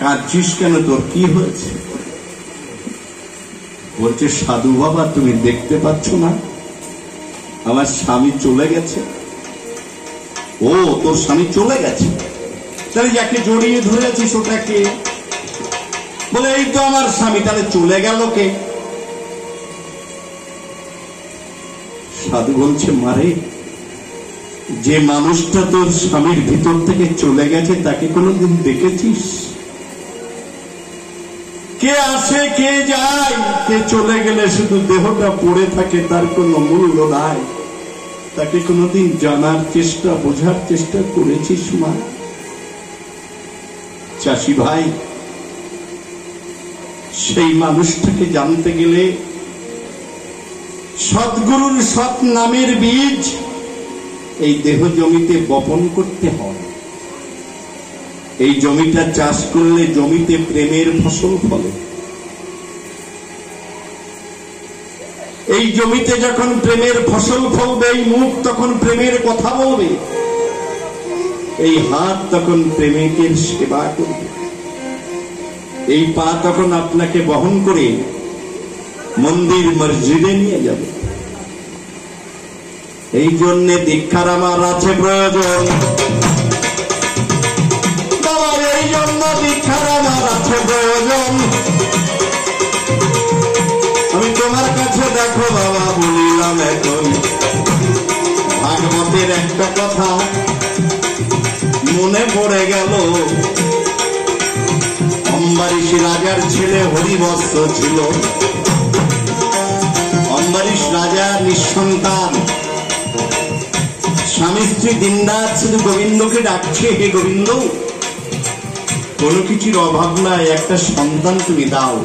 কাঁদছিস কেন, তোর কি হয়েছে? বলছে, সাধু বাবা তুমি দেখতে পাচ্ছ না আমার স্বামী চলে গেছে। ও, তোর স্বামী চলে গেছে? তাহলে যাকে জড়িয়ে ধরেছিস ওটা কে? বলে, এই তো আমার স্বামী। তাহলে চলে গেল কে? সাধু বলছে, মারে, যে মানুষটা তোর স্বামীর ভিতর থেকে চলে গেছে তাকে কোনোদিন দেখেছিস? কে আসে কে যায়, কে চলে গেলে শুধু দেহটা পড়ে থাকে, তার কোনো মূল্য নাই। তাকে কোনোদিন জানার চেষ্টা, বোঝার চেষ্টা করেছিস মা? চাষি ভাই, সেই মানুষটাকে জানতে গেলে সদ্গুরুর সৎ নামের বীজ এই দেহ জমিতে বপন করতে হয়। এই জমিটা চাষ করলে জমিতে প্রেমের ফসল ফলে। এই জমিতে যখন প্রেমের ফসল ফলবে, এই মুখ তখন প্রেমের কথা বলবে, এই হাত তখন প্রেমিকের সেবা করবে, এই পা তখন আপনাকে বহন করে মন্দির মসজিদে নিয়ে যাবে। এই জন্য দীক্ষার আমার আছে প্রয়োজন। বাবা, এই জন্য দীক্ষার আমার আছে প্রয়োজন। আমি তোমার কাছে দেখো বাবা বলিলাম এখন ভাগবতের একটা কথা মনে পড়ে গেল। অম্বারিশ রাজার ছেলে হরিবৎস ছিল। অম্বারিশ রাজা নিঃসন্তান, স্বামী স্ত্রী দিনরাত শুধু গোবিন্দকে ডাকছে, হে গোবিন্দ, কোনো কিছুর অভাব নাই, একটা সন্তান তুমি দাও।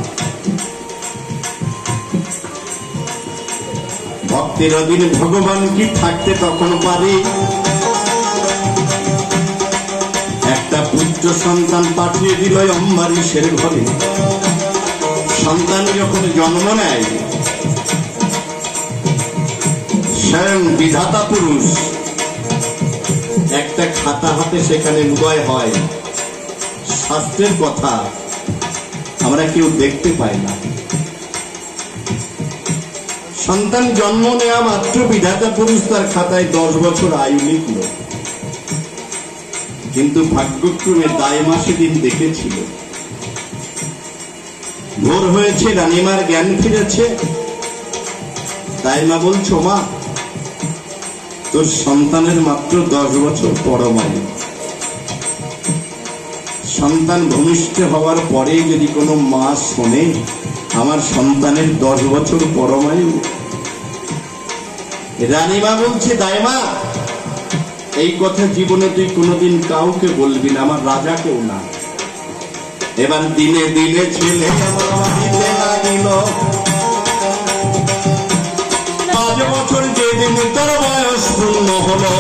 ভক্তের অধীনে ভগবান কি থাকতে তখন পারে? একটা পুত্র সন্তান পাঠিয়ে দিল অম্বারিশের ঘরে। সন্তান যখন জন্ম নেয়, স্বয়ং বিধাতা পুরুষ একটা খাতা হাতে সেখানে উদয় হয়। শাস্ত্রের কথা আমরা কেউ দেখতে পাই না। সন্তান জন্ম নেওয়া মাত্র বিধাতা পুরুষ তার খাতায় 10 বছর আয়ু লিখল। কিন্তু ভাগ্যক্রমে দাইমা সেদিন দেখেছিল। ভোর হয়েছে, রানীমার জ্ঞান ফিরেছে। দাইমা বলছো, মা, তোর সন্তানের মাত্র 10 বছর পরমায়ু। সন্তান ভূমিষ্ঠ হওয়ার পরে যদি কোনো মা শোনে আমার সন্তানের 10 বছর পরমায়ু, রানীমা বলছে, দাইমা, এই কথা জীবনে তুই কোনোদিন কাউকে বলবি না, আমার রাজাকেও না। এবার দিনে দিনে ছেলে লাগিল। 5 বছর যেদিন তার বয়স পূর্ণ হলো,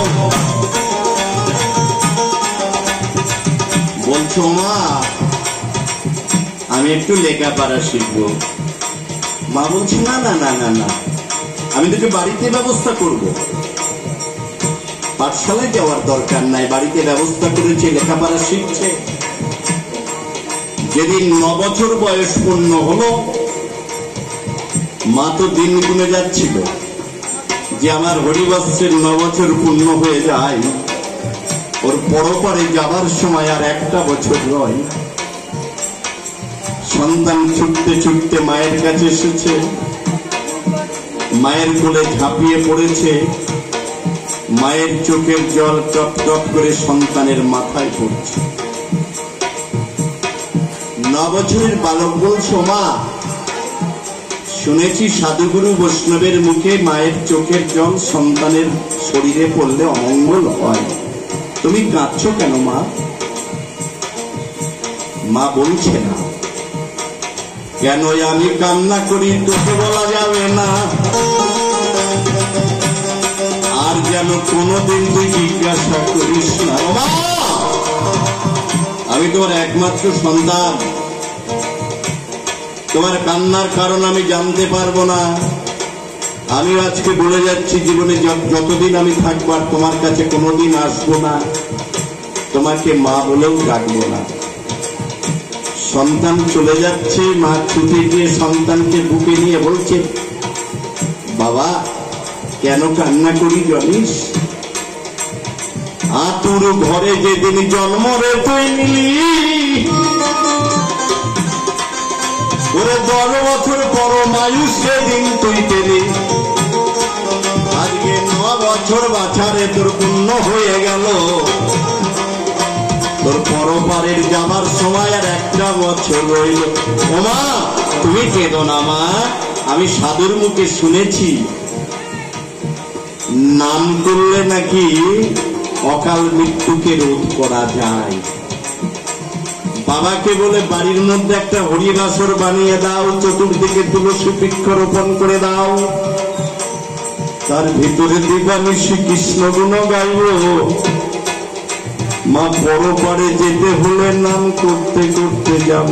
বলছো, মা, আমি একটু লেখাপড়া শিখবো। মা বলছে, না না না না না, আমি তোকে বাড়িতে ব্যবস্থা করব। পাঠশালায় যাওয়ার দরকার নাই, বাড়িতে ব্যবস্থা করেছে, লেখাপড়া শিখছে। যেদিন 9 বছর বয়স পূর্ণ হলো, মা তো দিন গুনে যাচ্ছিল যে আমার হরিবৎসের 9 বছর পূর্ণ হয়ে যায়, ওর পরপারে যাবার সময় আর 1টা বছর রয়। সন্তান ছুটতে ছুটতে মায়ের কাছে এসেছে, মায়ের কোলে ঝাঁপিয়ে পড়েছে। মায়ের চোখের জল টপ টপ করে সন্তানের মাথায় পড়ছে। 9 বছরের বালক বলছো, মা, শুনেছি সাধুগুরু বৈষ্ণবের মুখে মায়ের চোখের জল সন্তানের শরীরে পড়লে অমঙ্গল হয়, তুমি কাঁদছো কেন মা? মা বলছে না, কেন আমি কান্না করি তোকে বলা যাবে না, আর যেন কোনোদিন তুই জিজ্ঞাসা করিস না। আমি তোমার একমাত্র সন্তান, তোমার কান্নার কারণ আমি জানতে পারবো না। আমি আজকে বলে যাচ্ছি, জীবনে যতদিন আমি থাকবো আর তোমার কাছে কোনোদিন আসবো না, তোমাকে মা বলেও ডাকবো না। সন্তান চলে যাচ্ছে, মা ছুটে গিয়ে সন্তানকে বুকে নিয়ে বলছে, বাবা কেন কান্না করি জানিস? আতুর ঘরে যেদিন জন্ম রে তুই নিলি, ওরে 10 বছর পরমায়ু সেদিন তুই পেলি। আজকে 9 বছর বাছারে তোর পূর্ণ হয়ে গেল, তোর পরপারের যাবার সময় আর 1টা বছর রইল। ও মা তুমি কেঁদো না মা, আমি সাধুর মুখে শুনেছি নাম করলে নাকি অকাল মৃত্যুকে রোধ করা যায়। বাবাকে বলে বাড়ির মধ্যে একটা হরিবাসর বানিয়ে দাও, চতুর্দিকে তুলসী বৃক্ষ রোপণ করে দাও, তার ভিতরে দিবানিশি কৃষ্ণ গুণ গাইব। মা পরপারে যেতে হলে নাম করতে করতে যাব।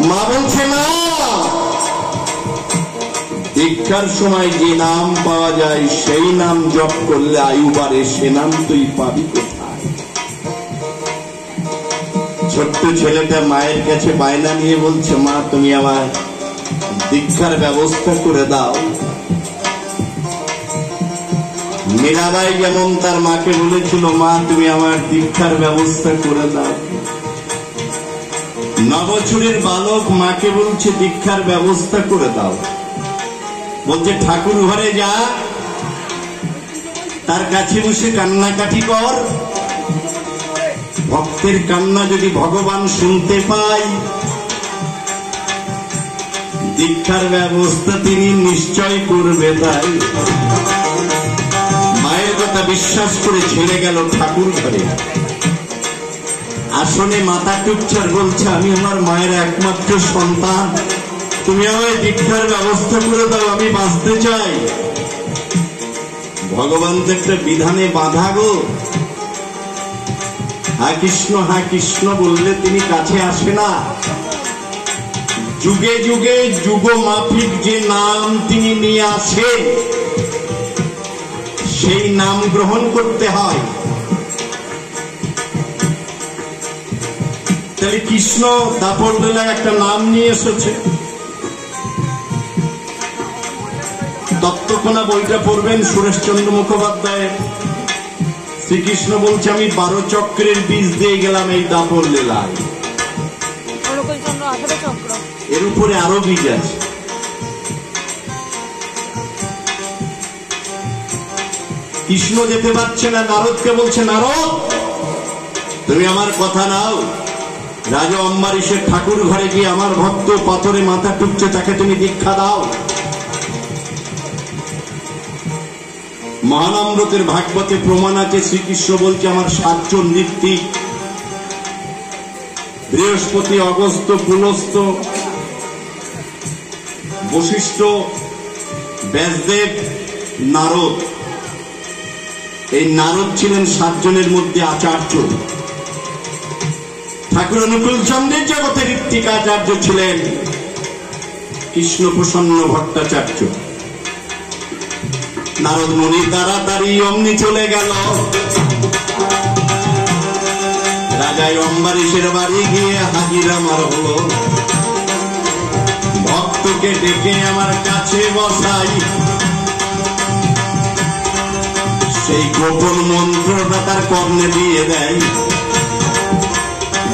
মা বলছে না, দীক্ষার সময় যে নাম পাওয়া যায় সেই নাম জপ করলে আয়ু বাড়ে, সে নাম তুই পাবি কোথায়? ছোট্ট ছেলেটা মায়ের কাছে বায়না নিয়ে বলছে, মা তুমি আমার দীক্ষার ব্যবস্থা করে দাও। মীরাবাই যেমন তার মাকে বলেছিল, মা তুমি আমার দীক্ষার ব্যবস্থা করে দাও। 9 বছরের বালক মাকে বলছে দীক্ষার ব্যবস্থা করে দাও। বলছে ঠাকুর ঘরে যা, তার কাছে বসে কান্নাকাটি কর, ভক্তের কান্না যদি ভগবান শুনতে পায়, দীক্ষার ব্যবস্থা তিনি নিশ্চয় করবে। তাই মায়ের কথা বিশ্বাস করে ছেড়ে গেল ঠাকুর ঘরে। আসনে মাথা টুকচার বলছে, আমি আমার মায়ের একমাত্র সন্তান, তুমি আমায় দীক্ষার ব্যবস্থা করে দাও, আমি বাঁচতে চাই। ভগবান তো একটা বিধানে বাঁধা গো। হা কৃষ্ণ বললে তিনি কাছে আসে না। যুগে যুগে যুগ মাফিক যে নাম তিনি নিয়ে আসেন, সেই নাম গ্রহণ করতে হয়। তাহলে কৃষ্ণ দাপর বেলায় একটা নাম নিয়ে এসেছে। তত্ত্বকোনা বইটা পড়বেন সুরেশচন্দ্র মুখোপাধ্যায়। শ্রীকৃষ্ণ বলছে, আমি 12 চক্রের বীজ দিয়ে গেলাম এই দাপর লীলায়। এর উপরে আরো বীজ আছে। কৃষ্ণ যেতে পারছে না, নারদকে বলছে, নারদ তুমি আমার কথা নাও, রাজা অম্বারীশের ঠাকুর ঘরে গিয়ে আমার ভক্ত পাথরে মাথা টুকছে, তাকে তুমি দীক্ষা দাও। মহানামৃতের ভাগবতে প্রমাণ আছে, শ্রীকৃষ্ণ বলছে আমার 7 জন ঋত্বিক, বৃহস্পতি, অগস্ত্য, পুলস্ত্য, বশিষ্ঠ, ব্যাসদেব, নারদ। এই নারদ ছিলেন 7 জনের মধ্যে আচার্য। ঠাকুর অনুকূল চন্দ্রের জগতে ঋত্বিক আচার্য ছিলেন কৃষ্ণ প্রসন্ন ভট্টাচার্য। নারদ মুনি তাড়াতাড়ি অমনি চলে গেল। রাজায় অম্বারীশের বাড়ি গিয়ে হাজির আমার হলো। ভক্তকে ডেকে আমার কাছে বসাই, সেই গোপন মন্ত্রটা তার কর্ণে দিয়ে দেয়।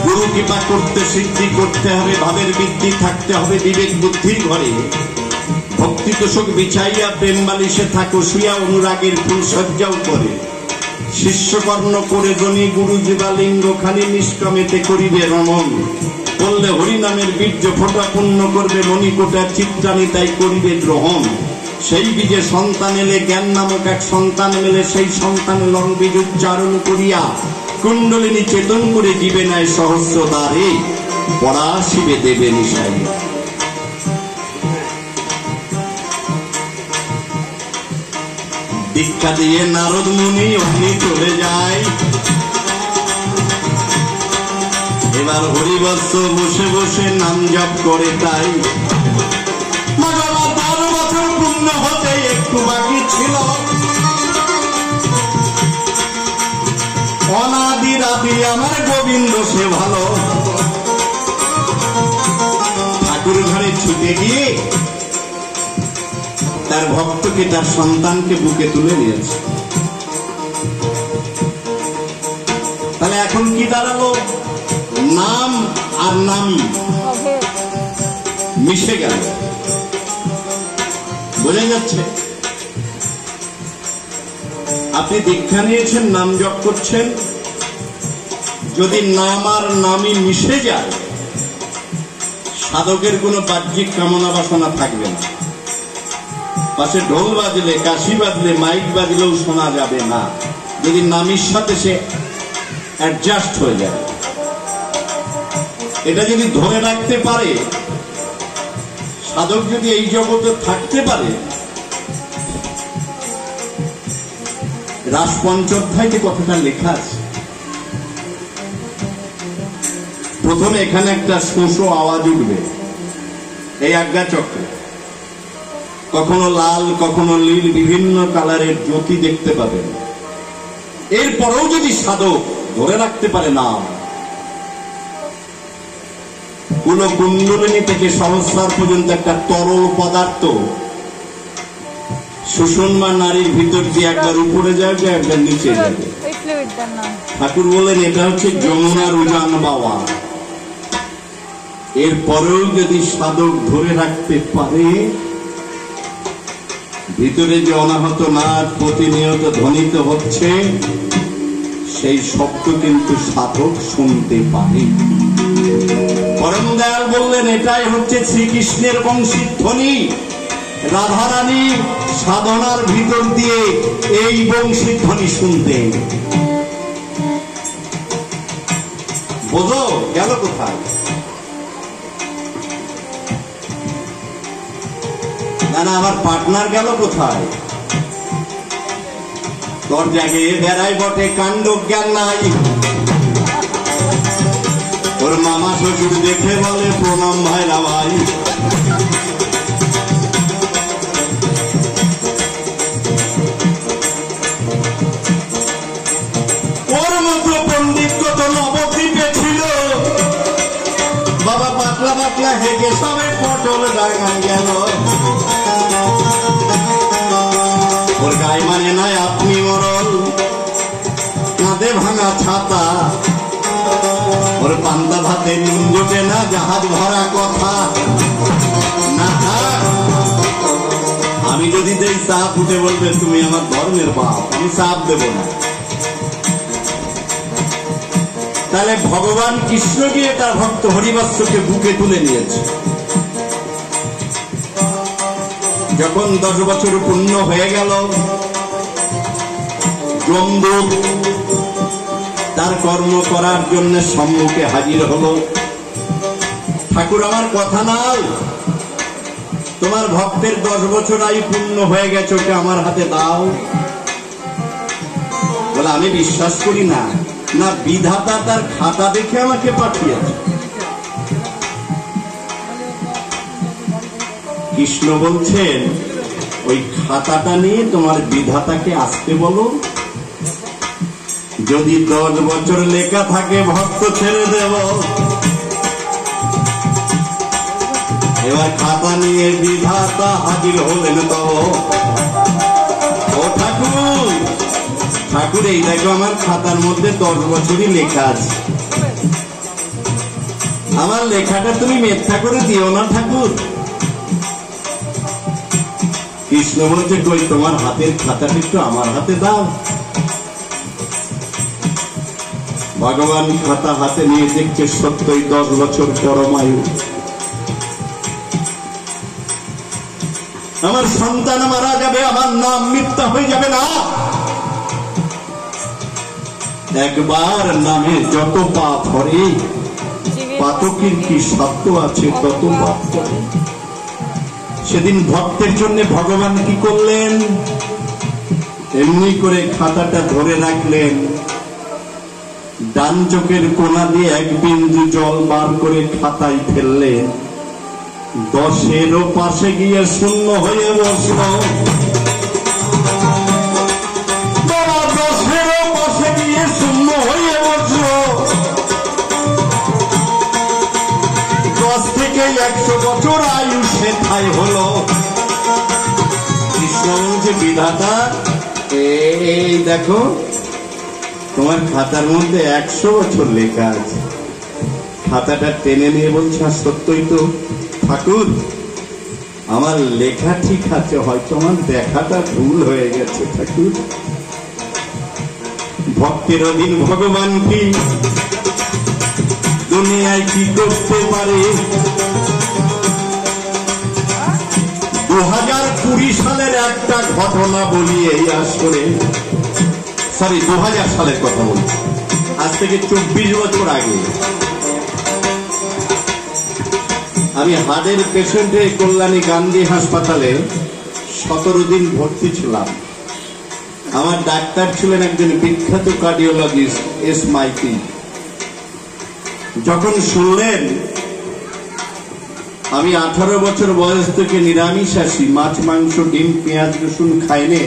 গুরু কৃপা করতে সিদ্ধি করতে হবে, ভাবের বৃদ্ধি থাকতে হবে বিবেক বুদ্ধির ঘরে। ভক্তি তোষক বিছাইয়া প্রেম বালিশে থাকো শুইয়া, অনুরাগের ফুল সজ্জাও করে। শিষ্যকর্ণ করে জনি গুরু জীবালিঙ্গ খানি, নিষ্কামেতে করিবে রমণ। করলে হরিনামের বীর্য ফোটা পূর্ণ করবে, মণিকোটার চিত্রানি তাই করিবে গ্রহণ। সেই বীজে সন্তান এলে জ্ঞান নামক এক সন্তান মেলে, সেই সন্তান লং বীজ উচ্চারণ করিয়া কুণ্ডলিনী চেতন করে জীবে নেয় সহস্র দ্বারে, পড়া শিবে দেবে নিশাই। দীক্ষা দিয়ে নারদ মুনি অগ্নি চলে যায়। এবার হরিবৎস বসে বসে নাম জপ করে। তাই 12 বছর পূর্ণ হতে একটু বাকি ছিল। অনাদি রাদি আমার গোবিন্দ সে ভালো, রেগে গিয়ে তার ভক্তকে, তার সন্তানকে বুকে তুলে নিয়েছে। তাহলে এখন কি দাঁড়ালো? নাম আর নামই মিশে গেল। বোঝা যাচ্ছে? আপনি দীক্ষা নিয়েছেন, নাম জপ করছেন, যদি নাম আর নামই মিশে যায়, সাধকের কোনো বাহ্যিক কামনা বাসনা থাকবে না। পাশে ঢোল বাজলে, কাশি বাজলে, মাইক বাজলেও শোনা যাবে না, যদি নামের সাথে সে অ্যাডজাস্ট হয়ে যায়। এটা যদি ধরে রাখতে পারে, সাধক যদি এই জগতে থাকতে পারে, রাসপঞ্চধ্যায় যে কথাটা লেখা আছে, প্রথমে এখানে একটা শোষো আওয়াজ উঠবে এই আজ্ঞা চক্রে, কখনো লাল কখনো নীল বিভিন্ন কালারের জ্যোতি দেখতে পাবেন। এরপরেও যদি সাধক ধরে রাখতে পারে না, কোন কুণ্ডলিনী থেকে সহস্রার পর্যন্ত একটা তরল পদার্থ সুষমা নারীর ভিতর দিয়ে একবার উপরে যাবে, একবার নিচে যাবে। ঠাকুর বলেন এটা হচ্ছে যমুনার উজান বাওয়া। এরপরেও যদি সাধক ধরে রাখতে পারে, ভিতরে যে অনাহত নাদ প্রতিনিয়ত ধ্বনিত হচ্ছে, সেই শব্দ কিন্তু সাধক শুনতে পারে। পরম দয়াল বললেন এটাই হচ্ছে শ্রীকৃষ্ণের বংশীর ধ্বনি। রাধারানী সাধনার ভিতর দিয়ে এই বংশীর ধ্বনি শুনতেন। বোঝো গেল কোথায়? না না, আমার পার্টনার গেল কোথায়? তোর জায়গায় বেড়াই বটে, কাণ্ড জ্ঞান নাই। ওর মামা শ্বশুর দেখে বলে প্রণাম ভাইরা ভাই। ওর মতো পণ্ডিত কত নবদ্বীপে ছিল, বাবা পাতলা পাতলা হেগে সবে পটল ডাঙা গেল। ওর গায়ে মানে নাই আপনি মরল, কাঁধে ভাঙা ছাতা। ওর পান্তা ভাতে নুন জোটে না, জাহাজ ভরা কথা। না আমি যদি দেই চাপ উঠে বলবে তুমি আমার ধর্মের বাপ, আমি চাপ দেব না। তাহলে ভগবান কৃষ্ণ গিয়ে তার ভক্ত হরিবৎসকে বুকে তুলে নিয়েছে। যখন 10 বছর পূর্ণ হয়ে গেল, যমদূত তার কর্ম করার জন্য সম্মুখে হাজির হলো। ঠাকুর আমার কথা নাই, তোমার ভক্তের 10 বছর আয়ু পূর্ণ হয়ে গেছে, ওকে আমার হাতে দাও। বলে আমি বিশ্বাস করি না। না, বিধাতা তার খাতা দেখে আমাকে পাঠিয়েছে। কৃষ্ণ বলছেন ওই খাতাটা নিয়ে তোমার বিধাতাকে আসতে বলো। যদি 10 বছর লেখা থাকে ভক্ত ছেড়ে দেব। এবার খাতা নিয়ে বিধাতা হাজির হলেন। তো ও ঠাকুর, ঠাকুর এই দেখো আমার খাতার মধ্যে 10 বছরই লেখা আছে। আমার লেখাটা তুমি মিথ্যা করে দিও না ঠাকুর। কৃষ্ণ বলছে কই তোমার হাতের খাতাটা একটু আমার হাতে দাও। ভগবান খাতা হাতে নিয়ে দেখছে সত্যই 10 বছর পরমায়ু। আমার সন্তান মারা যাবে, আমার নাম মিথ্যা হয়ে যাবে না। একবার নামে যত পাপ হরে, পাতকের কি সত্য আছে তত পাপ করে। সেদিন ভক্তের জন্য ভগবান কি করলেন? এমনি করে খাতাটা ধরে রাখলেন, ডান চোখের কোনা দিয়ে 1 বিন্দু জল বার করে খাতায় ফেললেন। 10-এরও পাশে গিয়ে শূন্য হয়ে বসল। 10-এরও পাশে গিয়ে শূন্য হয়ে বসল। 10 থেকে 100 বছর আয়ু মেথায় হলো। কৃষ্ণ বলছে বিধাতা এই দেখো তোমার খাতার মধ্যে 100 বছর লেখা আছে। খাতাটা টেনে নিয়ে বলছে সত্যই তো ঠাকুর, আমার লেখা ঠিক আছে, হয়তো আমার দেখাটা ভুল হয়ে গেছে ঠাকুর। ভক্তের অধীন ভগবান কি দুনিয়ায় কি করতে পারে? 2020 সালের একটা ঘটনা বলি এই আসরে, সরি 2000 সালের কথা বলি, আজ থেকে 24 বছর আগে আমি হার্টের পেশেন্টে কল্যাণী গান্ধী হাসপাতালে 17 দিন ভর্তি ছিলাম। আমার ডাক্তার ছিলেন একজন বিখ্যাত কার্ডিওলজিস্ট এস মাইতি। যখন শুনলেন আমি 18 বছর বয়স থেকে নিরামিষাশী, মাছ মাংস ডিম পেঁয়াজ রসুন খাইনি,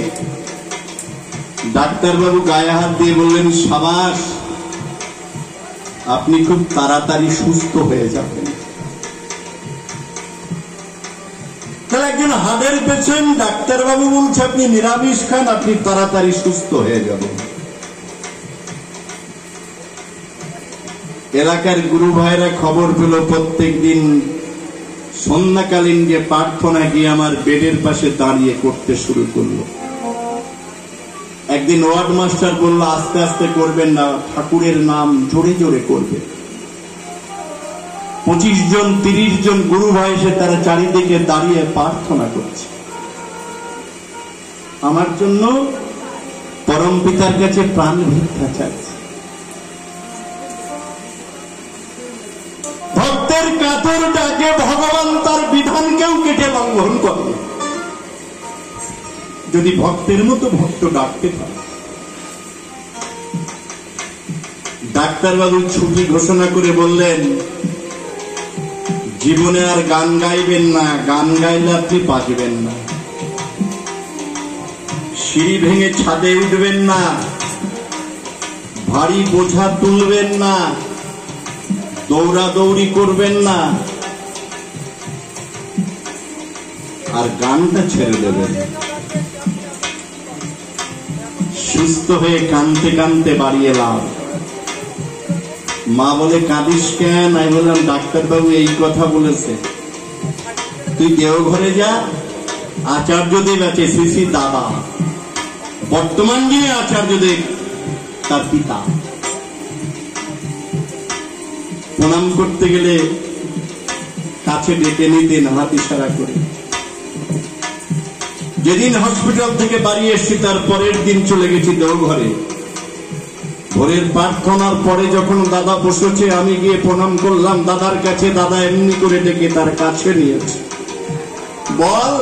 ডাক্তারবাবু গায়ে হাত দিয়ে বললেন সাবাস, আপনি খুব তাড়াতাড়ি সুস্থ হয়ে যাবেন। তাহলে একজন হার্টের পেশেন্ট, ডাক্তারবাবু বলছে আপনি নিরামিষ খান, আপনি তাড়াতাড়ি সুস্থ হয়ে যাবেন। এলাকার গুরু ভাইরা খবর পেল, প্রত্যেক দিন সন্ধ্যাকালীন যে প্রার্থনা গিয়ে আমার বেডের পাশে দাঁড়িয়ে করতে শুরু করলো। একদিন ওয়ার্ড মাস্টার বললো আস্তে আস্তে করবেন না, ঠাকুরের নাম জোরে জোরে করবে। 25 জন 30 জন গুরু ভাই এসে তারা চারিদিকে দাঁড়িয়ে প্রার্থনা করছে। আমার জন্য পরম পিতার কাছে প্রাণ ভিক্ষা চাইছে। ভক্তের কাতর ডাকে ভগবান তার বিধানকেও কেটে লঙ্ঘন করে। যদি ভক্তের মতো ভক্ত ডাকতে পারে। ডাক্তারবাবু ছুটি ঘোষণা করে বললেন জীবনে আর গান গাইবেন না, গান গাইলে আপনি বাঁচবেন না। সিঁড়ি ভেঙে ছাদে উঠবেন না, ভারী বোঝা তুলবেন না, দৌড়াদৌড়ি করবেন না, আর গানটা ছেড়ে দেবেন। সুস্থ হয়ে কাঁদতে কাঁদতে বাড়ি এলাম। মা বলে কাঁদিস কেন? আমি বললাম ডাক্তারবাবু এই কথা বলেছে, তুই দেওঘরে যা, আচার্যদেব আছে, শ্রী শ্রী দাদা, বর্তমান যিনি আচার্যদেব তার পিতা, প্রণাম করতে গেলে কাছে ডেকে নিতেন হাত ইশারা করে। যেদিন হসপিটাল থেকে বাড়ি এসছি তার পরের দিন চলে গেছি দেওঘরে। ভোরের প্রার্থনার পরে যখন দাদা বসেছে আমি গিয়ে প্রণাম করলাম দাদার কাছে। দাদা এমনি করে ডেকে তার কাছে নিয়েছে। বল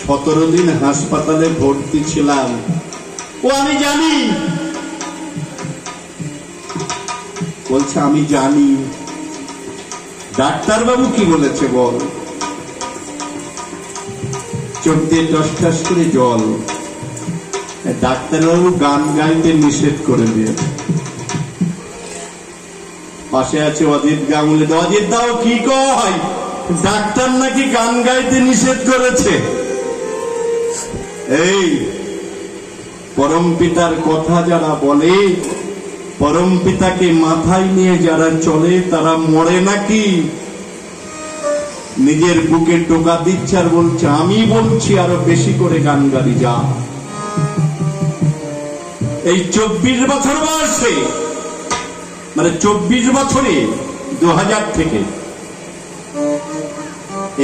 17 দিন হাসপাতালে ভর্তি ছিলাম। ও আমি জানি। বলছে আমি জানি। ডাক্তারবাবু কি বলেছে বল? চোখ দিয়ে টস টস করে জল। ডাক্তারবাবু গান গাইতে নিষেধ করে দিয়েছে। পাশে আছে অজিত গাঙ্গুলি। অজিত দাও কি কয়? ডাক্তার নাকি গান গাইতে নিষেধ করেছে। এই পরম পিতার কথা যারা বলে, পরম পিতাকে মাথায় নিয়ে যারা চলে তারা মরে নাকি? নিজের বুকে টোকা দিচ্ছে আর বলছে আমি বলছি আরো বেশি করে গান গালি যা। এই 24 বছর বয়সে, মানে 24 বছরে 2000 থেকে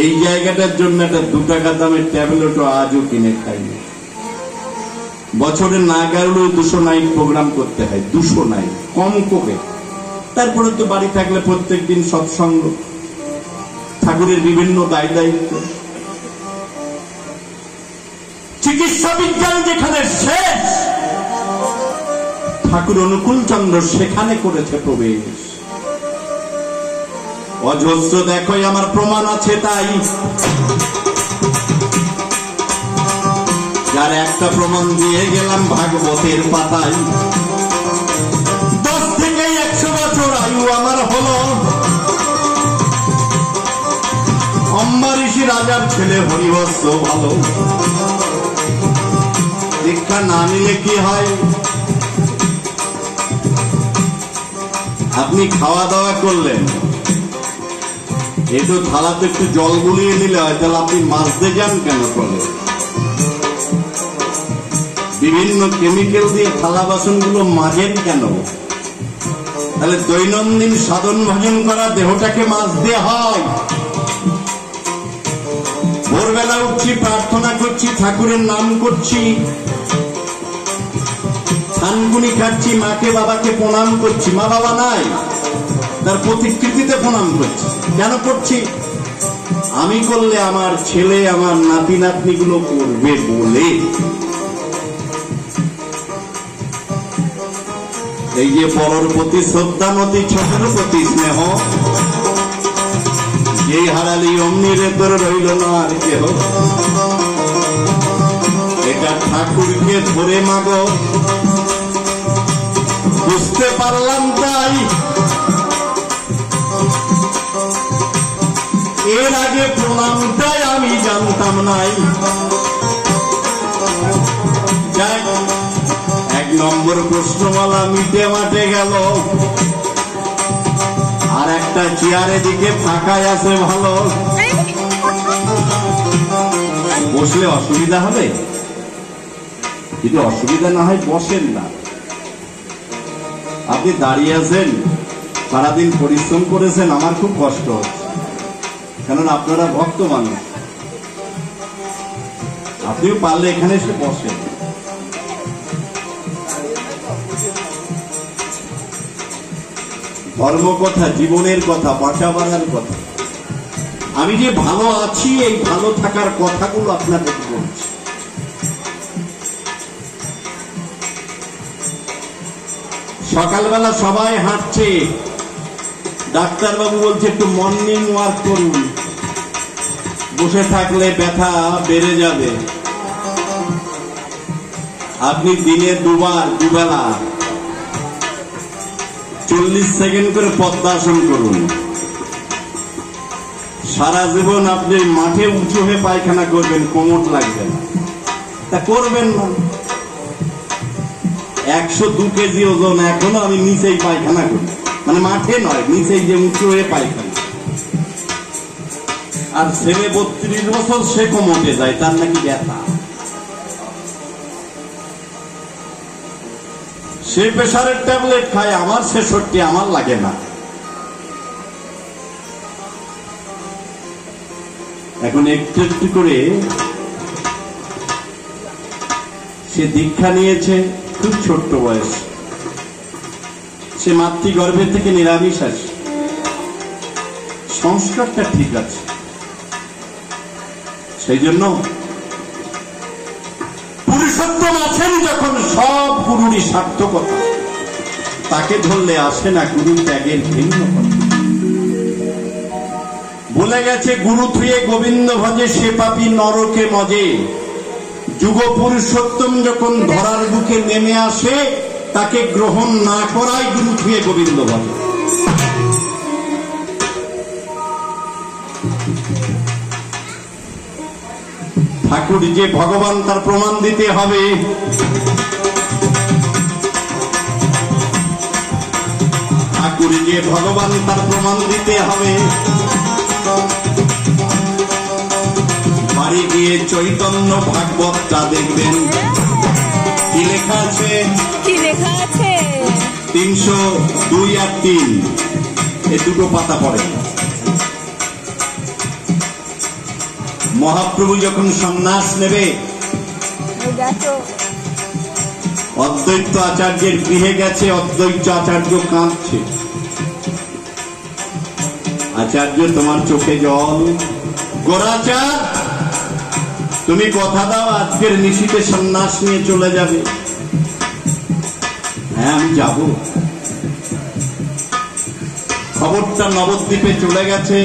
এই জায়গাটার জন্য একটা 2 টাকা দামের ট্যাবলেটও আজও কিনে খাইনি। বছরে না গেলেও 200 নাইট প্রোগ্রাম করতে হয়, 200 নাইট কম করে। তারপরে তো বাড়ি থাকলে প্রত্যেক দিন সৎসঙ্গ, ঠাকুরের বিভিন্ন দায় দায়িত্ব। চিকিৎসা বিজ্ঞান যেখানে শেষ, ঠাকুর অনুকূল চন্দ্র সেখানে করেছে প্রবেশ। অজস্র দেখো আমার প্রমাণ আছে। তাই যার একটা প্রমাণ দিয়ে গেলাম ভাগবতের পাতায়। 10 থেকে 100 বছর আয়ু আমার হলো। অম্বারিষি রাজার ছেলে হরিবস্ত্র ভালো, দীক্ষা না নিলে কি হয়? আপনি খাওয়া দাওয়া করলেন, একটু থালাতে একটু জল গুলিয়ে নিলে হয়, তাহলে আপনি মাজতে যান কেন? করে বিভিন্ন কেমিক্যাল দিয়ে থালা বাসন গুলো মাজেন কেন? তাহলে দৈনন্দিন সাধন ভজন করা দেহটাকে মাজতে হয়। ভোরবেলা উঠছি, প্রার্থনা করছি, ঠাকুরের নাম করছি, থানকুনি খাচ্ছি, মাকে বাবাকে প্রণাম করছি। মা বাবা নাই, তার প্রতিকৃতিতে প্রণাম করছি। কেন করছি? আমি করলে আমার ছেলে, আমার নাতি নাতনি গুলো করবে বলে। এই যে বড়র প্রতি শ্রদ্ধা নতি, ছোটর প্রতি স্নেহ, যেই হারালি অমনি রে তোর রইল না আর কেহ। এটা ঠাকুরকে ধরে মাগো বুঝতে পারলাম, তাই এর আগে প্রণামটাই আমি জানতাম নাই। যাক, 1 নম্বর প্রশ্নমালা মিটে মাঠে গেল। আর একটা চেয়ারে দিকে ফাঁকায় আছে ভালো, বসলে অসুবিধা হবে? যদি অসুবিধা না হয় বসেন না। আপনি দাঁড়িয়ে আছেন, সারাদিন পরিশ্রম করেছেন, আমার খুব কষ্ট হচ্ছে, কারণ আপনারা ভক্ত মানুষ। আপনিও পারলে এখানে এসে বসেন। ধর্ম কথা, জীবনের কথা, বাঁচা বাড়ার কথা। আমি যে ভালো আছি, এই ভালো থাকার কথাগুলো আপনাদের বলছি। সকালবেলা সবাই হাঁটছে, ডাক্তারবাবু বলছে একটু মর্নিং ওয়াক করুন, বসে থাকলে ব্যথা বেড়ে যাবে। আপনি দিনে দুবেলা 40 সেকেন্ড করে পদ্মাসন করুন। সারা জীবন আপনি মাঠে উঁচু হয়ে পায়খানা করবেন, কোমর লাগবে না। তা করবেন না। 102 কেজি ওজন, এখনো আমি নিচেই পায়খানা করি, মানে মাঠে নয়, নিচেই যে উঁচু হয়ে পায়খানা। আর ছেলে 32 বছর, সে কোমরে যায়, তার নাকি ব্যথা। সে প্রেসারের ট্যাবলেট খায়, আমার 66, আমার লাগে না। এখন একটু একটু করে সে দীক্ষা নিয়েছে, খুব ছোট্ট বয়স। সে মাতৃগর্ভে থেকে নিরামিষ আসে, সংস্কারটা ঠিক আছে। সেই জন্য পুরুষোত্তম আছেন যখন, সব গুরুরই সার্থকতা। তাকে ধরলে আসে না গুরু ত্যাগের ভিন্ন কথা। বলে গেছে, গুরু থুয়ে গোবিন্দ ভজে, সে পাপী নরকে মজে। যুগ পুরুষোত্তম যখন ধরার বুকে নেমে আসে, তাকে গ্রহণ না করাই গুরু থুয়ে গোবিন্দ ভজে। ঠাকুর যে ভগবান, তার প্রমাণ দিতে হবে। ঠাকুর যে ভগবান, তার প্রমাণ দিতে হবে। বাড়ি গিয়ে চৈতন্য ভাগবতটা দেখবেন, কি লেখা আছে? 302 আর 3, এই দুটো পাতা পড়ে। মহাপ্রভু যখন সন্ন্যাস নেবে, অদ্বৈত আচার্যের গৃহে গেছে, অদ্বৈত আচার্য কাঁদছে। আচার্য, তোমার চোখে জল? গোরাচার, তুমি কথা দাও আজকের নিশীতে সন্ন্যাস নিয়ে চলে যাবে। হ্যাঁ, আমি যাব। খবরটা নবদ্বীপে চলে গেছে।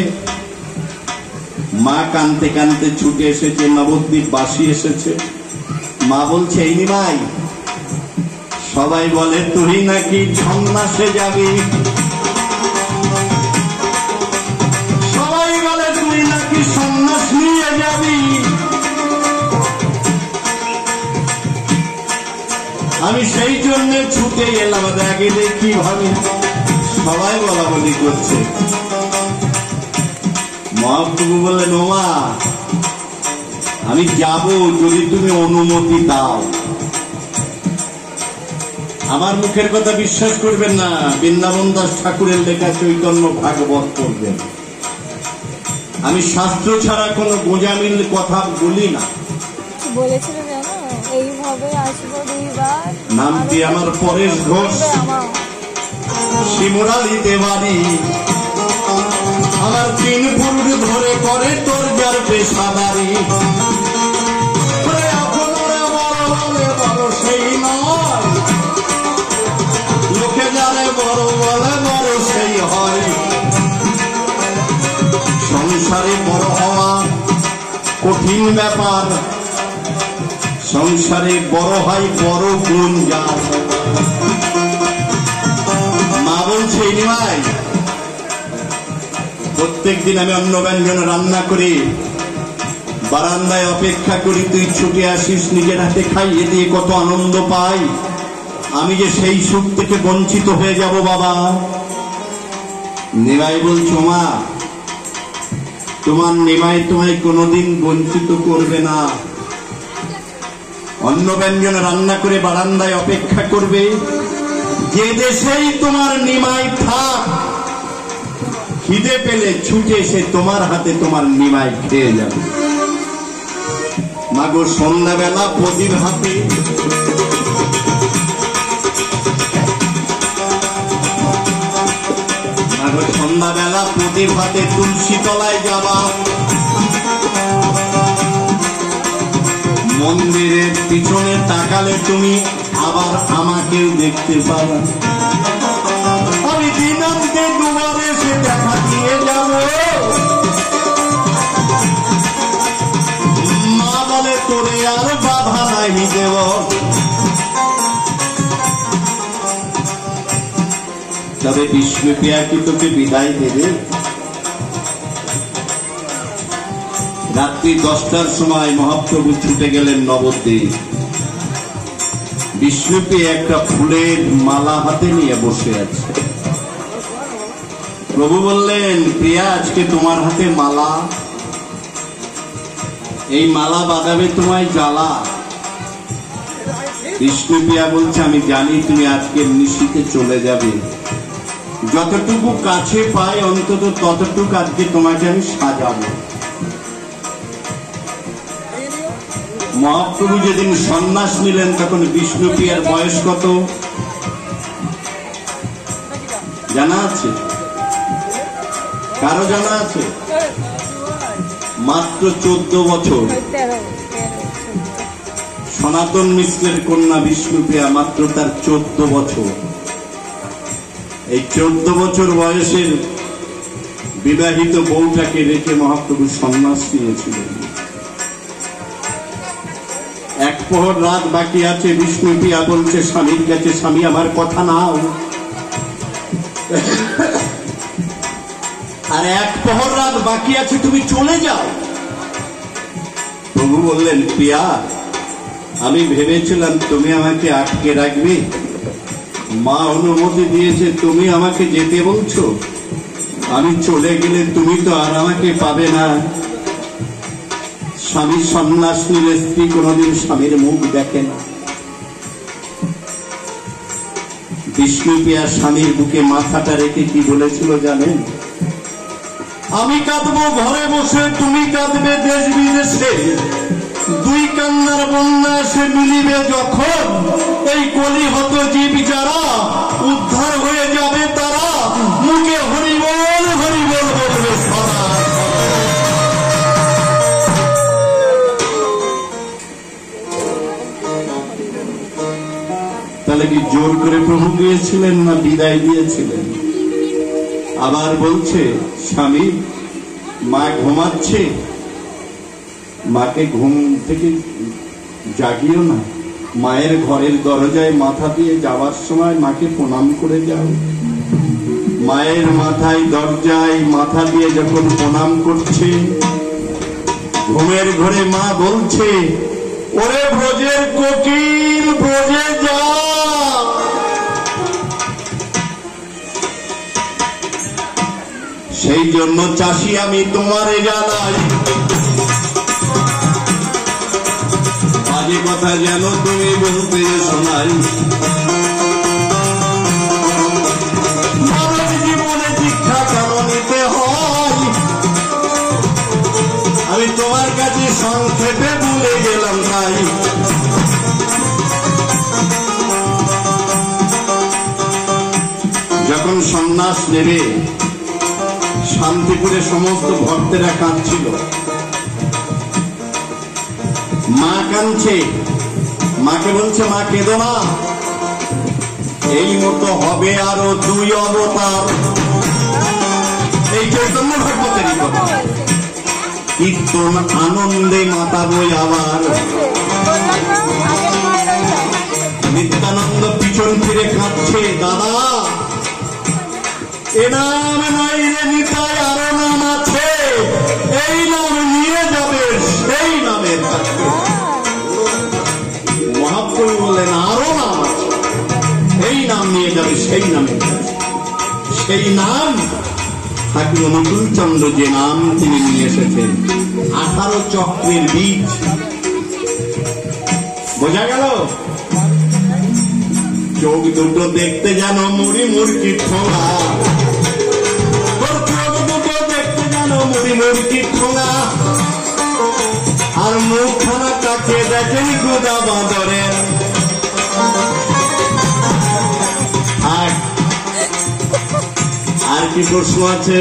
মা কানতে কানতে ছুটে এসেছে, নবদ্বীপ বাসী এসেছে। মা বলছে, এই নিমাই, সবাই বলে তুই নাকি সন্ন্যাসে যাবি, সবাই বলে তুই নাকি সন্ন্যাস চলে যাবি। আমি সেই জন্য ছুটে এলাম, আগে দেখি ভাবি সবাই বলা বলি করছে। মহাপ্রভু বললেন, ওমা আমি যাব যদি তুমি অনুমতি দাও। আমার মুখের কথা বিশ্বাস করবেন না, বৃন্দাবন দাস ঠাকুরের লেখা চৈতন্য ভাগবত পড়বেন। আমি শাস্ত্র ছাড়া কোনো গোঁজামিল কথা বলি না। বলেছিল জানো, এইভাবে আসবো দুইবার। নামটি আমার পরেশ ঘোষ, শিমুরালিতে বাড়ি। আমার 3 ফুট ধরে করে তোর যার পেশাদারি। এখন ওরা বড় বলে বড় সেই নয়, লোকে যারে বড় বলে বড় সেই হয়। সংসারে বড় হওয়া কঠিন ব্যাপার, সংসারে বড় হয় বড় গুণ যার। মা বলছে, নিমাই প্রত্যেক দিন আমি অন্ন ব্যঞ্জন রান্না করি, বারান্দায় অপেক্ষা করি, তুই ছুটে আসিস, নিজের হাতে খাইয়ে দিয়ে কত আনন্দ পাই। আমি যে সেই সুখ থেকে বঞ্চিত হয়ে যাব বাবা। নিমাই বলছো, মা তোমার নিমাই তোমায় কোনোদিন বঞ্চিত করবে না। অন্ন ব্যঞ্জন রান্না করে বারান্দায় অপেক্ষা করবে, যে দেশেই তোমার নিমাই থাক, খিদে পেলে ছুটে এসে তোমার হাতে তোমার নিমাই খেয়ে যাবে। মাগো সন্ধ্যাবেলা প্রদীপ হাতে সন্ধ্যাবেলা প্রদীপ হাতে তুলসী তলায় যাবা, মন্দিরের পিছনে তাকালে তুমি আবার আমাকেও দেখতে পাবা। আমি দিনান্তে দুবারে এসে দেখা দিয়ে যাব। মা বলে, তোরে আর বাধা নাই দেব। তবে বিষ্ণুপ্রিয়া কি তোকে বিদায় দেবে? রাত্রি 10টার সময় মহাপ্রভু ছুটে গেলেন নবদ্বীপ। বিষ্ণুপ্রিয়া একটা ফুলের মালা হাতে নিয়ে বসে আছে। প্রভু বললেন, প্রিয়া আজকে তোমার হাতে মালা, এই মালা বাঁধাবে তোমায় জ্বালা। বিষ্ণুপ্রিয়া বলছে, আমি জানি তুমি আজকে নিশীথে চলে যাবে, যতটুকু কাছে পাই অন্তত ততটুকু আজকে তোমাকে আমি সাজাবো। মহাপ্রভু যেদিন সন্ন্যাস নিলেন তখন বিষ্ণুপ্রিয়ার বয়স কত জানা আছে? কারো জানা আছে? মাত্র 14 বছর। সনাতন মিশ্রের কন্যা বিষ্ণুপ্রিয়া, মাত্র তার 14 বছর। এই 14 বছর বয়সের বিবাহিত বউটাকে রেখে মহাপ্রভু সন্ন্যাস নিয়েছিলেন। এক প্রহর রাত বাকি আছে, বিষ্ণুপ্রিয়া বলছে স্বামীর কাছে, স্বামী আমার কথা নাও। আর এক প্রহর রাত বাকি আছে, তুমি চলে যাও। প্রভু বললেন, প্রিয়া আমি ভেবেছিলাম তুমি আমাকে আটকে রাখবে, মা অনুমতি দিয়েছে, তুমি আমাকে যেতে বলছো। আমি চলে গেলে তুমি তো আর আমাকে পাবে না। স্বামী সন্ন্যাস নিলে স্ত্রী কোনদিন স্বামীর মুখ দেখে না। বিষ্ণুপ্রিয়া স্বামীর বুকে মাথাটা রেখে কি বলেছিল জানেন? আমি কাঁদবো ঘরে বসে, তুমি কাঁদবে দেশ বিদেশে, দুই কান্নার বন্যা এসে মিলিবে যখন, এই কলিহত জীব যারা উদ্ধার হয়ে যাবে তারা মুখে হরিবল হরিবল বলবে সদা। তাহলে কি জোর করে প্রভু গিয়েছিলেন না বিদায় দিয়েছিলেন? আবার বলছে, স্বামী মা ঘুমাচ্ছে, মাকে ঘুম থেকে জাগিও না, মায়ের ঘরের দরজায় মাথা দিয়ে যাওয়ার সময় মাকে প্রণাম করে যাও। মায়ের মাথায় দরজায় মাথা দিয়ে যখন প্রণাম করছে, ঘুমের ঘরে মা বলছে, ওরে ব্রজের কোকিল ব্রজে যা। সেই জন্য চাষি আমি তোমারে জানাই, বাজে কথা যেন তুমি বলতে শোনাই। মানব জীবনে শিক্ষা কেন নিতে হয়, আমি তোমার কাছে সংক্ষেপে ভুলে গেলাম তাই। যখন সন্ন্যাস নেবে শান্তিপুরে সমস্ত ভক্তেরা কাঁদছিল, মা কাঁদছে, মাকে বলছে, মা কেঁদো না, এই মতো হবে আরো 2 অবতার। এই চৈতন্য ভগবতেরই কথা। কীর্তন আনন্দে মাতাবই আবার। নিত্যানন্দ পিছন ফিরে কাঁদছে, দাদা এ নাম নয় রে নিতাই, আরো নাম আছে, এই নাম নিয়ে যাবে সেই নামের কাছে। মহাপ্রভু বললেন, আরো নাম আছে, এই নাম নিয়ে যাবে সেই নামের কাছে। সেই নাম ঠাকুর অনুকূল চন্দ্র যে নাম তিনি নিয়ে এসেছেন, 18 চক্রের বীজ। বোঝা গেল? চোখ দুটো দেখতে যেন মুড়ি মুরগি ঠোঙা, চোখ দুটো দেখতে যেন মুড়ি মুরগি ঠোঙা, আর মুখখানা কাকে দেখেন গুদা বাঁদরের। আর কি প্রশ্ন আছে?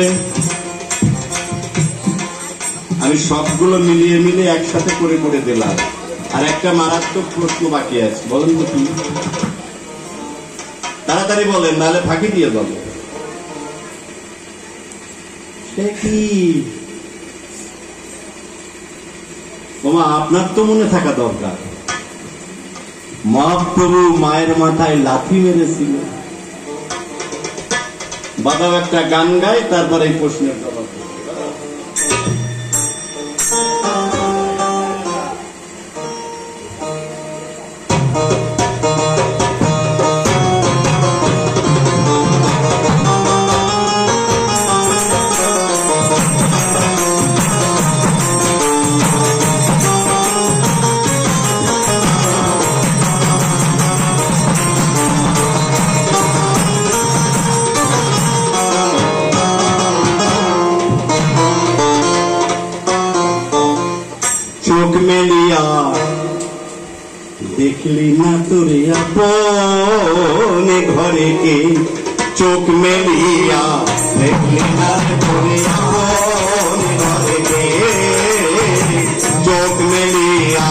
আমি সবগুলো মিলিয়ে মিলিয়ে একসাথে করে করে দিলাম, আর একটা মারাত্মক প্রশ্ন বাকি আছে। বলেন তো কি? তাড়াতাড়ি বলেন, নাহলে ফাঁকি দিয়ে দেব। সে কি? ওমা, আপনার তো মনে থাকা দরকার। মহাপ্রভু মায়ের মাথায় লাথি মেরেছিল। বাবা একটা গান গায়, তারপরে এই প্রশ্নের জবাব। চোখ মেলিয়া দেখলি না তোরে আপন ঘরে কে, চোখ মেলিয়া দেখলি না তোরে আপন ঘরে কে, চোখ মেলিয়া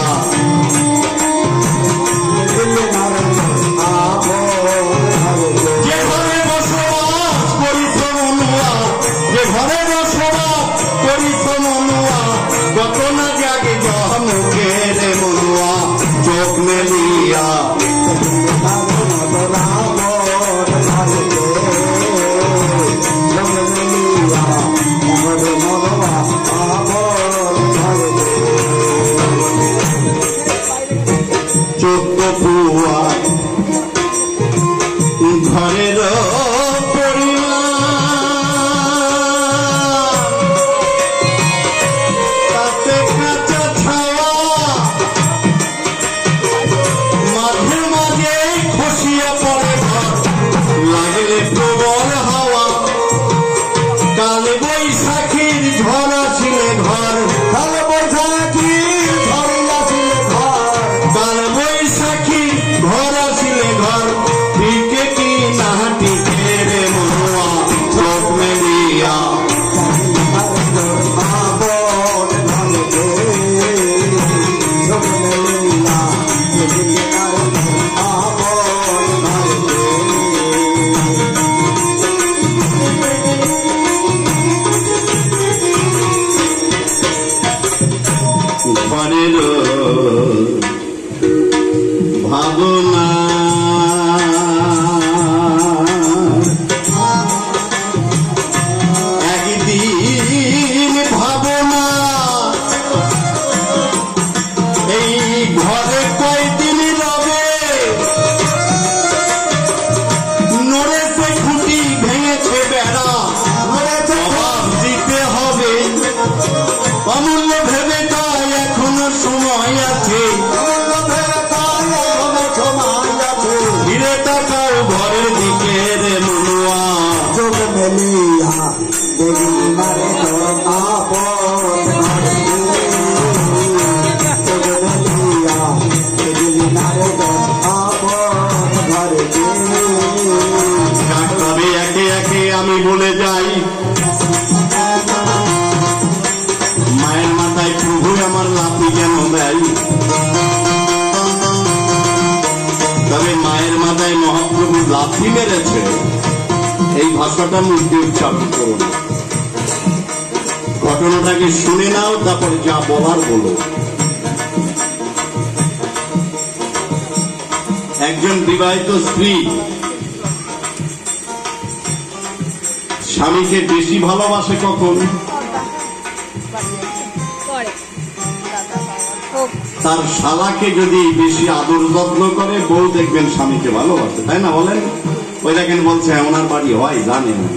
যে ঘরে বসবাস করিস মনুয়া, যে ঘরে বসবাস করিস মনুয়া, কত না জাগে মুখের মনুয়া, চোখ মেলিয়া চোদ্দ পুয়া ঘরের পরিবার, তাতে নাই। তবে মায়ের মাথায় মহাপ্রভু লাথি মেরেছে, এই ভাষাটা মুখে উচ্চারণ করুন। ঘটনাটাকে শুনে নাও, তারপর যা বলার বলো। একজন বিবাহিত স্ত্রী স্বামীকে বেশি ভালোবাসে কখন? তার শালাকে যদি বেশি আদর যত্ন করে, বউ দেখবেন স্বামীকে ভালোবাসে, তাই না বলেন? ওই দেখেন বলছে ওনার বাড়ি হয় জানে না।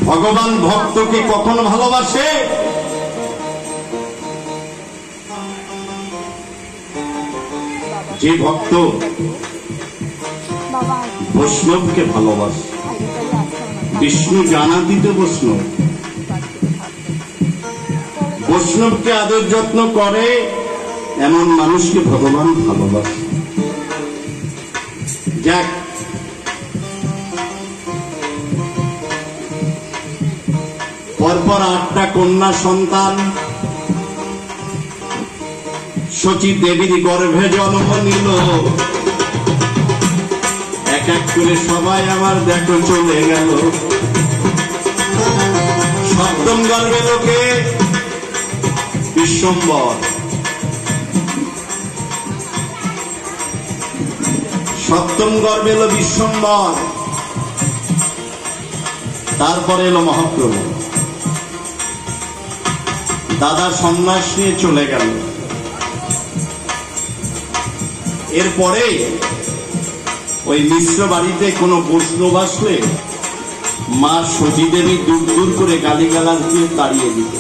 ভগবান ভক্তকে কখন ভালোবাসে? যে ভক্ত বৈষ্ণবকে ভালোবাসে, বিষ্ণু জানাতিতে বৈষ্ণব, বৈষ্ণবকে আদর যত্ন করে, এমন মানুষকে ভগবান ভালোবাসে। যাক, পরপর 8টা কন্যা সন্তান সচী দেবীর গর্ভে জন্ম নিল। এক এক করে সবাই আমার দেখো চলে গেল। 7ম গর্ভে লোকে বিশ্বম্বর, 7ম গর্ভে এলো বিশ্বম্বর, তারপরে এলো মহাপ্রভু। দাদা সন্ন্যাস নিয়ে চলে গেল। এরপরে ওই মিশ্র বাড়িতে কোনো বৈষ্ণব আসলে মা সতী দেবী দূর দূর করে গালিগালাজ দিয়ে তাড়িয়ে দিত।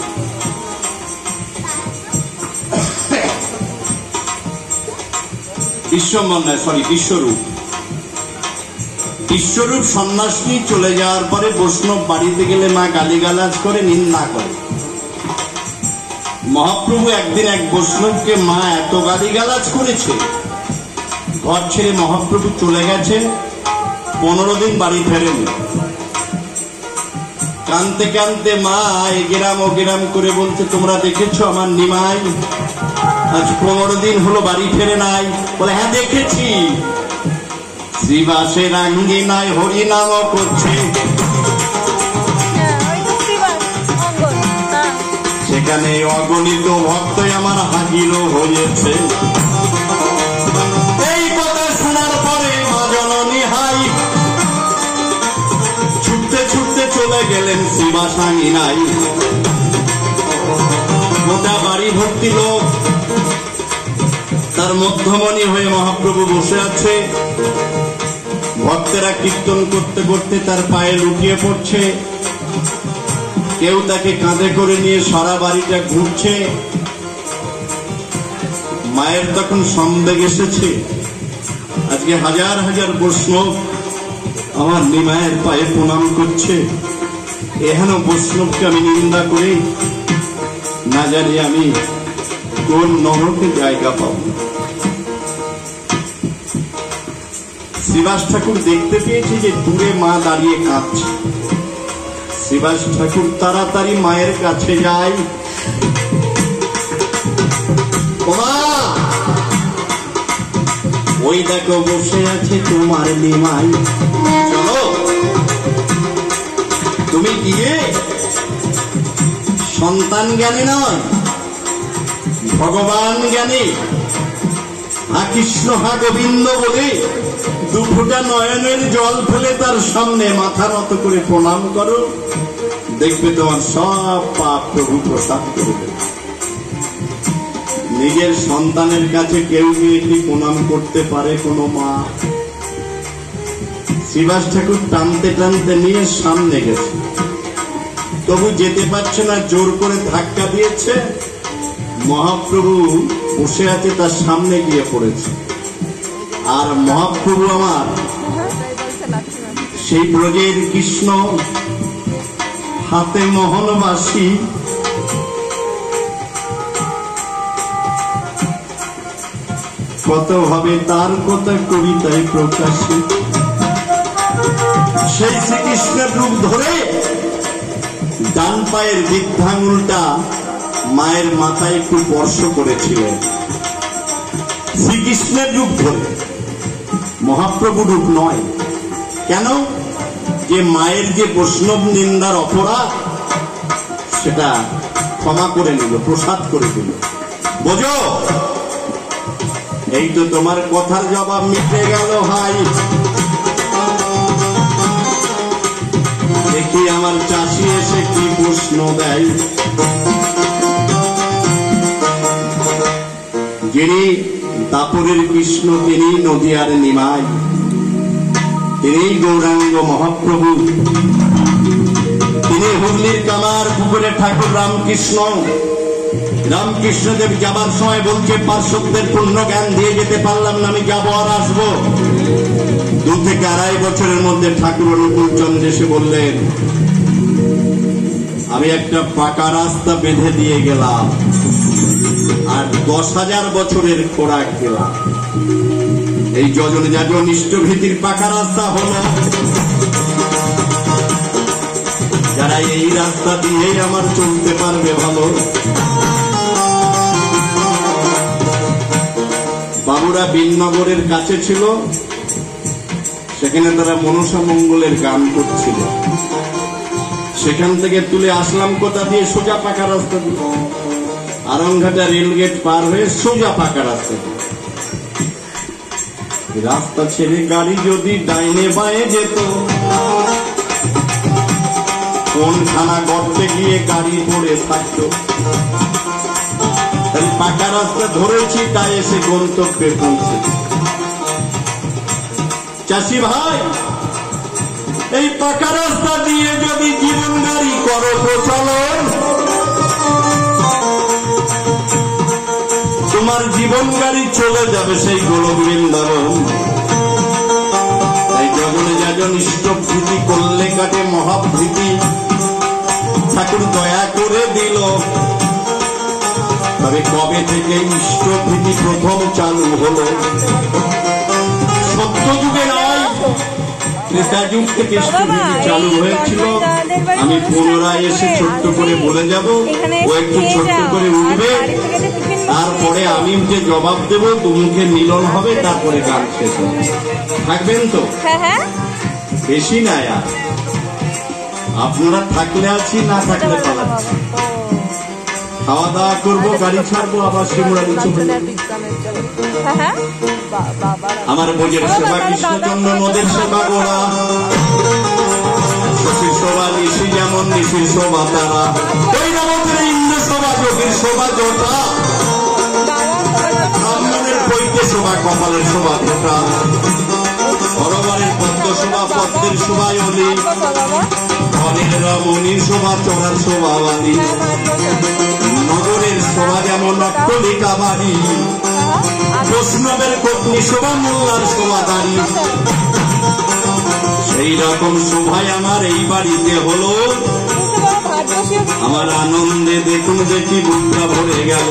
বিশ্বরূপ সন্ন্যাস নিয়ে চলে যাওয়ার পরে বৈষ্ণব বাড়িতে গেলে মা গালিগালাজ করে, নিন্দা করে। মহাপ্রভু একদিন এক বৈষ্ণবকে মা এত গালিগালাজ করেছে, ঘর ছেড়ে মহাপ্রভু চলে গেছে, 15 দিন বাড়ি ফেরেনি। কানতে কানতে মা এগেরাম ওগেরাম করে বলছে, তোমরা দেখেছো আমার নিমাই আজ 15 দিন হলো বাড়ি ফেরে নাই? বলে হ্যাঁ দেখেছি, শ্রীবাসের আঙ্গিনায় হরিনাম করছে, সেখানে অগণিত ভক্ত আমার হাজির হয়েছে। এই কথা শোনার পরে মা জননী হাই ছুটতে ছুটতে চলে গেলেন শ্রীবাস আঙ্গিনায়। গোটা বাড়ি ভর্তি লোক, তার মধ্যমণি হয়ে মহাপ্রভু বসে আছে। ভক্তেরা কীর্তন করতে করতে তার পায়ে লুটিয়ে পড়ছে, কেউ তাকে কাঁধে করে নিয়ে সারা বাড়িটা ঘুরছে। মায়ের তখন সন্দেহ এসেছে, আজকে হাজার হাজার বৈষ্ণব আমার নিমায়ের পায়ে প্রণাম করছে, এহেন বৈষ্ণবকে আমি নিন্দা করি, না জানি আমি কোন নরকে জায়গা পাব। শ্রীবাস ঠাকুর দেখতে পেয়েছে যে দূরে মা দাঁড়িয়ে কাঁদছে। শ্রীবাস ঠাকুর তাড়াতাড়ি মায়ের কাছে যায়, ওই দেখো বসে আছে তোমার নিমাই, চলো তুমি গিয়ে সন্তান জ্ঞানী নয় ভগবান জ্ঞানী, হা কৃষ্ণ হা গোবিন্দ বলে 2 ফোঁটা নয়নের জল ফেলে তার সামনে মাথা নত করে প্রণাম করো, দেখবে তোমার সব পাপ প্রভু প্রসাদ করবে। নিজের সন্তানের কাছে কেউ গিয়ে কি প্রণাম করতে পারে কোনো মা? শ্রীবাস ঠাকুর টানতে টানতে নিয়ে সামনে গেছে, তবু যেতে পারছে না, জোর করে ধাক্কা দিয়েছে। মহাপ্রভু বসে আছে, তার সামনে গিয়ে পড়েছে। আর মহাপ্রভু আমার সেই ব্রজের কৃষ্ণ, হাতে মোহনবাসী, কত ভাবে তার কথা কবিতায় প্রকাশিত। সেই শ্রীকৃষ্ণের রূপ ধরে ডান পায়ের বৃদ্ধাঙ্গুলটা মায়ের মাথায় একটু স্পর্শ করেছিলেন। শ্রীকৃষ্ণের রূপ ধরে, মহাপ্রভু রূপ নয়। কেন? যে মায়ের যে বৈষ্ণব নিন্দার অপরাধ সেটা ক্ষমা করে নিল, প্রসাদ করে দিল। বোঝো, এই তো তোমার কথার জবাব মিটে গেল ভাই। দেখি আমার চাষি এসে কি প্রশ্ন দেয়। যিনি দাপরের কৃষ্ণ, তিনি নদিয়ার নিমাই, তিনি গৌরাঙ্গ মহাপ্রভু, তিনি হুগলির কামার পুকুরে ঠাকুর রামকৃষ্ণ। রামকৃষ্ণদেব যাবার সময় বলছে, পার্শ্বদের পূর্ণ জ্ঞান দিয়ে যেতে পারলাম না, আমি যাবো আর আসবো। 2 থেকে 2.5 বছরের মধ্যে ঠাকুর অনুকূল চন্দ্র এসে বললেন, আমি একটা পাকা রাস্তা বেঁধে দিয়ে গেলাম আর 10,000 বছরের খোরাক দিলাম। এই যজন যাজন ইষ্টভীতির পাকা রাস্তা হলো। যারা এই রাস্তা দিয়েই আমার চলতে পারবে ভালো। বাবুরা বিননগরের কাছে ছিল, সেখানে তারা মনসা মঙ্গলের গান করছিল। সেখান থেকে তুলে আসলাম কোথা দিয়ে? সোজা পাকা রাস্তা দিয়ে, আরংঘাটা রেলগেট পার হয়ে সোজা পাকা রাস্তা দিয়ে। রাস্তা ছেড়ে গাড়ি যদি ডাইনে বাঁয়ে যেত, কোনখানা গর্তে গিয়ে গাড়ি পড়ে থাকতো। তাই পাকা রাস্তা ধরেছি, তাই এসে গন্তব্যে পৌঁছে। চাষি ভাই, এই পাকা রাস্তা দিয়ে যদি জীবন গাড়ি করো প্রচলন, তোমার জীবন গাড়ি চলে যাবে সেই গোলক বৃন্দাবন। তাই যজনে যাজন ইষ্টভীতি করলে কাটে মহাভীতি। ঠাকুর দয়া করে দিল। তবে কবে থেকে ইষ্টভীতি প্রথম চালু হলো? সত্যযুগে নয়, ত্রেতা যুগ থেকে ইষ্টভীতি চালু হয়েছিল। আমি পুনরায় এসে ছোট্ট করে বলে যাব, ও একটু ছোট্ট করে উঠবে, তারপরে আমি যে জবাব দেব দুমুখে মিলন হবে, তারপরে গান শেষ হবে। থাকবেন তো? বেশি না আর, আপনারা থাকলে আছি, না থাকলে পালাচ্ছি। খাওয়া দাওয়া করবো, গাড়ি ছাড়বো, আবার শিমুরালি চলে যাবো। আমার বোঝের সেবা কৃষ্ণচন্দ্র, নদের সেবা গোড়া। শশীর শোভা নিশি যেমন, নিশির শোভা তারা। ওই নবদ্রে ইন্দ্র শোভা, যোগীর শোভা জটা। ব্রাহ্মণের পৈতে শোভা, কপালের শোভা ফোটা। হরবারের পদ্ম শোভা, পদ্মের শোভায় অলি। ধনের রমণীর শোভা, চড়ার শোভা বালি। নগরের শোভা যেমন অট্টলিকা বাড়ি। বৈষ্ণবের পত্নী শোভা, মোল্লার শোভা দাঁড়ি। সেই রকম শোভায় আমার এই বাড়িতে হলো। আমার আনন্দে দেখুন দেখি বুকটা ভরে গেল।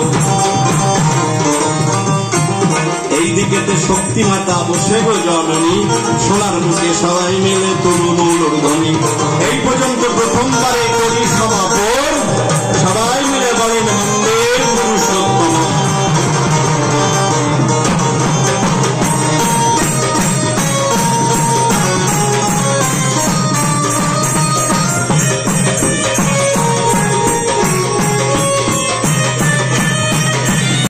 এইদিকেতে শক্তি মাতা বসে গো জননী, সোনার মুখে সবাই মিলে তরু মৌলর ধ্বনি। এই পর্যন্ত প্রথমবারে করি সমাপন, সবাই মিলে বলেন